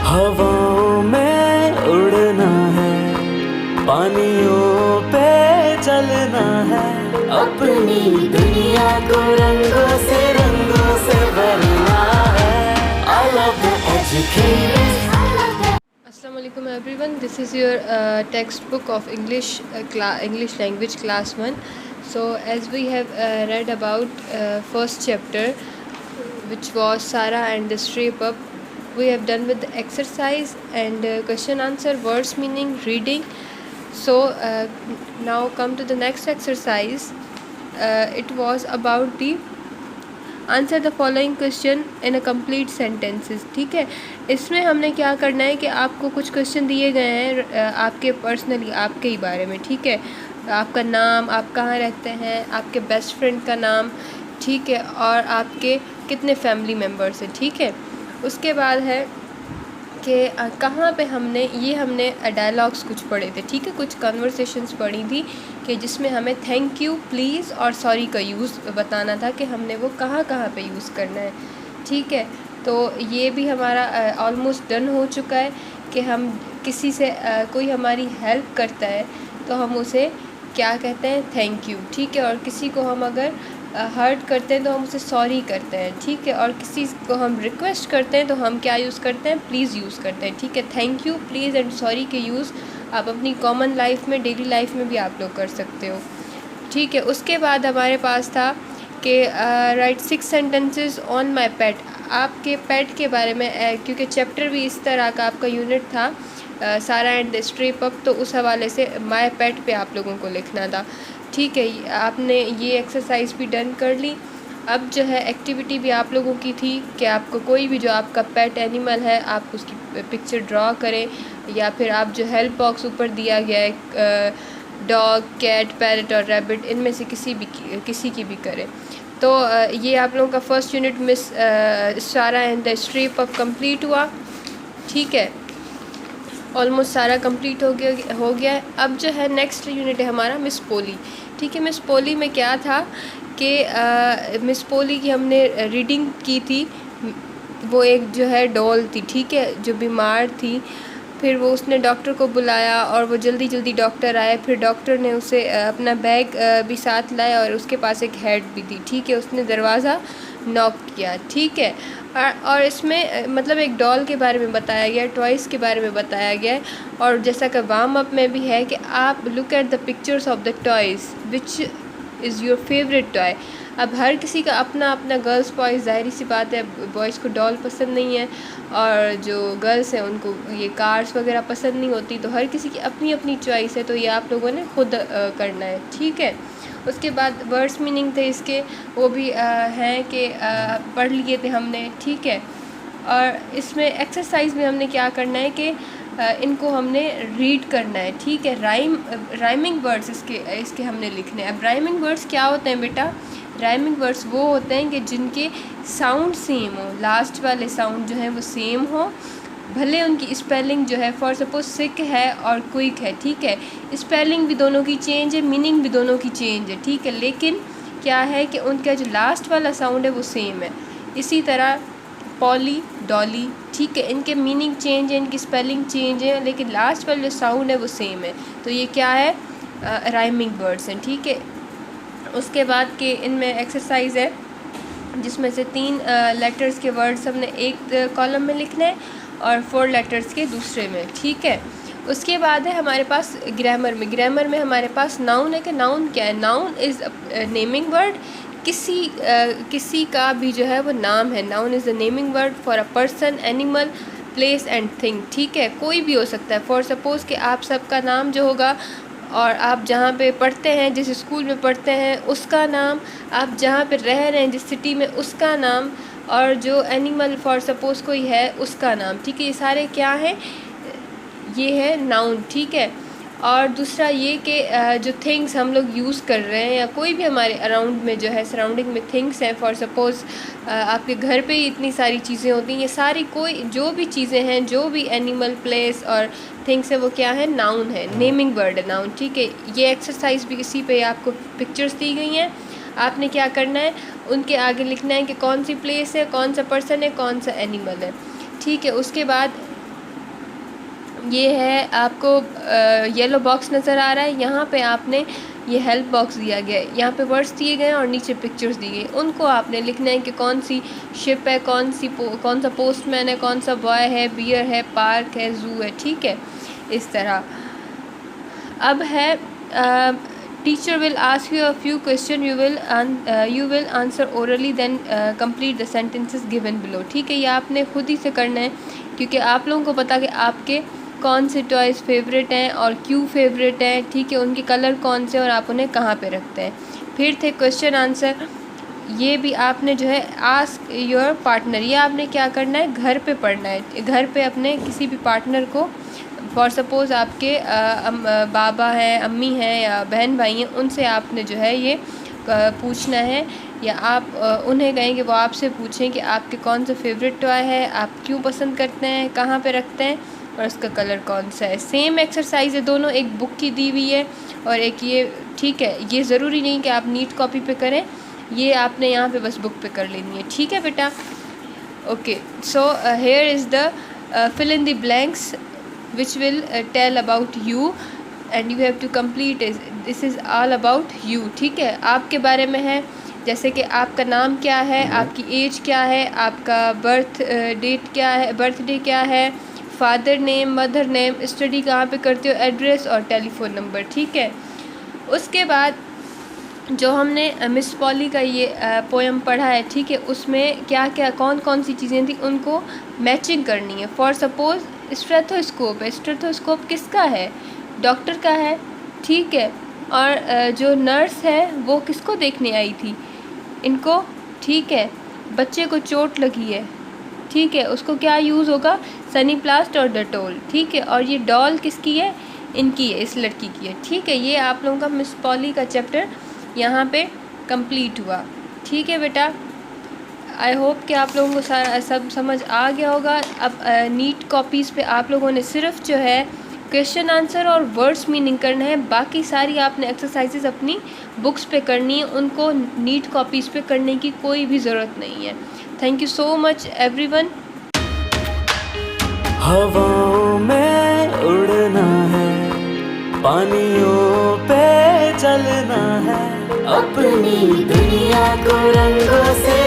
हवाओं में उड़ना है, पानियों पे चलना है, अपनी दुनिया को रंगों से भरना है। I love the education. Assalamualaikum everyone, this is your textbook of English language class 1. So as we have read about first chapter, which was Sarah and the Stray Pup, we have done with the exercise and question answer, words meaning, reading. So now come to the next exercise. It was about the answer the following question in a complete sentences. ठीक है, इसमें हमने क्या करना है कि आपको कुछ क्वेश्चन दिए गए हैं आपके पर्सनली, आपके ही बारे में। ठीक है, आपका नाम, आप कहाँ रहते हैं, आपके बेस्ट फ्रेंड का नाम, ठीक है, और आपके कितने फैमिली मेम्बर्स हैं। ठीक है, उसके बाद है कि कहाँ पे हमने डायलॉग्स कुछ पढ़े थे। ठीक है, कुछ कन्वर्सेशंस पढ़ी थी कि जिसमें हमें थैंक यू, प्लीज़ और सॉरी का यूज़ बताना था कि हमने वो कहाँ कहाँ पे यूज़ करना है। ठीक है, तो ये भी हमारा ऑलमोस्ट डन हो चुका है कि हम किसी से कोई हमारी हेल्प करता है तो हम उसे क्या कहते हैं, थैंक यू। ठीक है, और किसी को हम अगर हर्ट करते हैं तो हम उसे सॉरी करते हैं। ठीक है, और किसी को हम रिक्वेस्ट करते हैं तो हम क्या यूज़ करते हैं, प्लीज़ यूज़ करते हैं। ठीक है, thank you, please and sorry के यूज़ आप अपनी कॉमन लाइफ में, डेली लाइफ में भी आप लोग कर सकते हो। ठीक है, उसके बाद हमारे पास था कि राइट 6 सेंटेंसेस ऑन माय पेट। आपके पेट के बारे में क्योंकि चैप्टर भी इस तरह का आपका यूनिट था, सारा एंड द स्ट्रे पप, तो उस हवाले से माय पेट पे आप लोगों को लिखना था। ठीक है, आपने ये एक्सरसाइज भी डन कर ली। अब जो है एक्टिविटी भी आप लोगों की थी कि आपको कोई भी जो आपका पेट एनिमल है आप उसकी पिक्चर ड्रॉ करें, या फिर आप जो हेल्प बॉक्स ऊपर दिया गया है डॉग, कैट, पैरट और रैबिट, इनमें से किसी की भी करें। तो ये आप लोगों का फर्स्ट यूनिट मिस सारा एंड द स्ट्रे पप कंप्लीट हुआ। ठीक है, ऑलमोस्ट सारा कंप्लीट हो गया है। अब जो है नेक्स्ट यूनिट है हमारा मिस पोली। ठीक है, मिस पोली में क्या था कि मिस पोली की हमने रीडिंग की थी। वो एक जो है डॉल थी, ठीक है, जो बीमार थी। फिर वो उसने डॉक्टर को बुलाया और वो जल्दी डॉक्टर आए। फिर डॉक्टर ने उसे अपना बैग भी साथ लाया और उसके पास एक हेड भी थी। ठीक है, उसने दरवाज़ा नॉक किया। ठीक है, और इसमें मतलब एक डॉल के बारे में बताया गया, टॉयज़ के बारे में बताया गया है। और जैसा कि वार्म अप में भी है कि आप look at the pictures of the toys which is your favourite toy. अब हर किसी का अपना अपना गर्ल्स बॉयज़, ज़ाहिर सी बात है, बॉयज़ को डॉल पसंद नहीं है और जो गर्ल्स हैं उनको ये कार्स वगैरह पसंद नहीं होती। तो हर किसी की अपनी अपनी चॉइस है, तो ये आप लोगों ने खुद करना है। ठीक है, उसके बाद वर्ड्स मीनिंग थे इसके, वो भी हैं कि पढ़ लिए थे हमने। ठीक है, और इसमें एक्सरसाइज में हमने क्या करना है कि इनको हमने रीड करना है। ठीक है, राइमिंग वर्ड्स इसके हमने लिखने हैं। अब राइमिंग वर्ड्स क्या होते हैं बेटा, राइमिंग वर्ड्स वो होते हैं कि जिनके साउंड सेम हो, लास्ट वाले साउंड जो है वो सेम हो, भले उनकी स्पेलिंग जो है फॉर सपोज सिक है और क्विक है। ठीक है, स्पेलिंग भी दोनों की चेंज है, मीनिंग भी दोनों की चेंज है। ठीक है, लेकिन क्या है कि उनका जो लास्ट वाला साउंड है वो सेम है। इसी तरह पॉली, डॉली, ठीक है, इनके मीनिंग चेंज है, इनकी स्पेलिंग चेंज है, लेकिन लास्ट वाला जो साउंड है वो सेम है। तो ये क्या है, राइमिंग वर्ड्स हैं। ठीक है, उसके बाद के इनमें एक्सरसाइज है जिसमें से 3 लेटर्स के वर्ड्स हमने एक कॉलम में लिखने हैं और 4 लेटर्स के दूसरे में। ठीक है, उसके बाद है हमारे पास ग्रामर में हमारे पास नाउन है कि नाउन क्या है। नाउन इज़ नेमिंग वर्ड, किसी का भी जो है वो नाम है। Noun is a naming word for a person, animal, place and thing. ठीक है, कोई भी हो सकता है। फॉर सपोज़ कि आप सबका नाम जो होगा, और आप जहाँ पे पढ़ते हैं, जिस स्कूल में पढ़ते हैं उसका नाम, आप जहाँ पे रह रहे हैं जिस सिटी में उसका नाम, और जो एनिमल फॉर सपोज़ कोई है उसका नाम। ठीक है, ये सारे क्या हैं, ये है नाउन। ठीक है, और दूसरा ये कि जो थिंग्स हम लोग यूज़ कर रहे हैं या कोई भी हमारे अराउंड में जो है, सराउंडिंग में थिंग्स हैं, फॉर सपोज़ आपके घर पे ही इतनी सारी चीज़ें होती हैं, ये सारी कोई जो भी चीज़ें हैं, जो भी एनिमल, प्लेस और थिंग्स है, वो क्या है, नाउन है, नेमिंग वर्ड है नाउन। ठीक है, ये एक्सरसाइज भी इसी पे आपको पिक्चर्स दी गई हैं। आपने क्या करना है, उनके आगे लिखना है कि कौन सी प्लेस है, कौन सा पर्सन है, कौन सा एनिमल है। ठीक है, उसके बाद ये है आपको येलो बॉक्स नज़र आ रहा है, यहाँ पे आपने ये हेल्प बॉक्स दिया गया है, यहाँ पे वर्ड्स दिए गए हैं और नीचे पिक्चर्स दी गई। उनको आपने लिखना है कि कौन सी शिप है, कौन सा पोस्टमैन है, कौन सा बॉय है, बियर है, पार्क है, जू है, ठीक है, इस तरह। अब है teacher will ask you a few question, you will answer orally, then complete the sentences given below. ठीक है, ये आपने खुद ही से करना है, क्योंकि आप लोगों को पता कि आपके कौन से टॉयज़ फेवरेट हैं और क्यों फेवरेट हैं, ठीक है, उनके कलर कौन से और आप उन्हें कहाँ पे रखते हैं। फिर थे क्वेश्चन आंसर, ये भी आपने जो है आस्क योर पार्टनर, ये आपने क्या करना है, घर पे पढ़ना है, घर पे अपने किसी भी पार्टनर को, फॉर सपोज़ आपके बाबा हैं, अम्मी हैं या बहन भाई हैं, उनसे आपने जो है ये पूछना है, या आप उन्हें कहें कि वो आपसे पूछें कि आपके कौन सा फेवरेट टॉय है, आप क्यों पसंद करते हैं, कहाँ पे रखते हैं और उसका कलर कौन सा है। सेम एक्सरसाइज है, दोनों एक बुक की दी हुई है और एक ये, ठीक है, ये ज़रूरी नहीं कि आप नीट कॉपी पे करें, ये आपने यहाँ पे बस बुक पे कर लेनी है, ठीक है बेटा। Okay, so here is the fill in the blanks which will tell about you and you have to complete it. This is all about you, ठीक है, आपके बारे में है, जैसे कि आपका नाम क्या है, आपकी एज क्या है, आपका डेट क्या है, बर्थडे क्या है, father name, mother name, study कहाँ पे करते हो, एड्रेस और टेलीफोन नंबर, ठीक है। उसके बाद जो हमने मिस पॉली का ये पोएम पढ़ा है, ठीक है, उसमें क्या क्या कौन कौन सी चीज़ें थी उनको मैचिंग करनी है। फॉर सपोज़ स्टेथोस्कोप है, स्टेथोस्कोप किसका है, डॉक्टर का है, ठीक है, और जो नर्स है वो किसको देखने आई थी, इनको, ठीक है, बच्चे को चोट लगी है, ठीक है, उसको क्या यूज़ होगा, सनीप्लास्ट और डेटोल, ठीक है, और ये डॉल किसकी है, इनकी है, इस लड़की की है, ठीक है। ये आप लोगों का मिस पॉली का चैप्टर यहाँ पे कंप्लीट हुआ, ठीक है बेटा। आई होप कि आप लोगों को सारा सब समझ आ गया होगा। अब नीट कॉपीज़ पे आप लोगों ने सिर्फ जो है क्वेश्चन आंसर और वर्ड्स मीनिंग करना है, बाकी सारी आपने एक्सरसाइजेज अपनी बुक्स पे करनी है, उनको नीट कॉपीज़ पे करने की कोई भी ज़रूरत नहीं है। Thank you so much everyone. हवाओं में उड़ना है, पानियों पे चलना है, अपनी दुनिया को रंगों से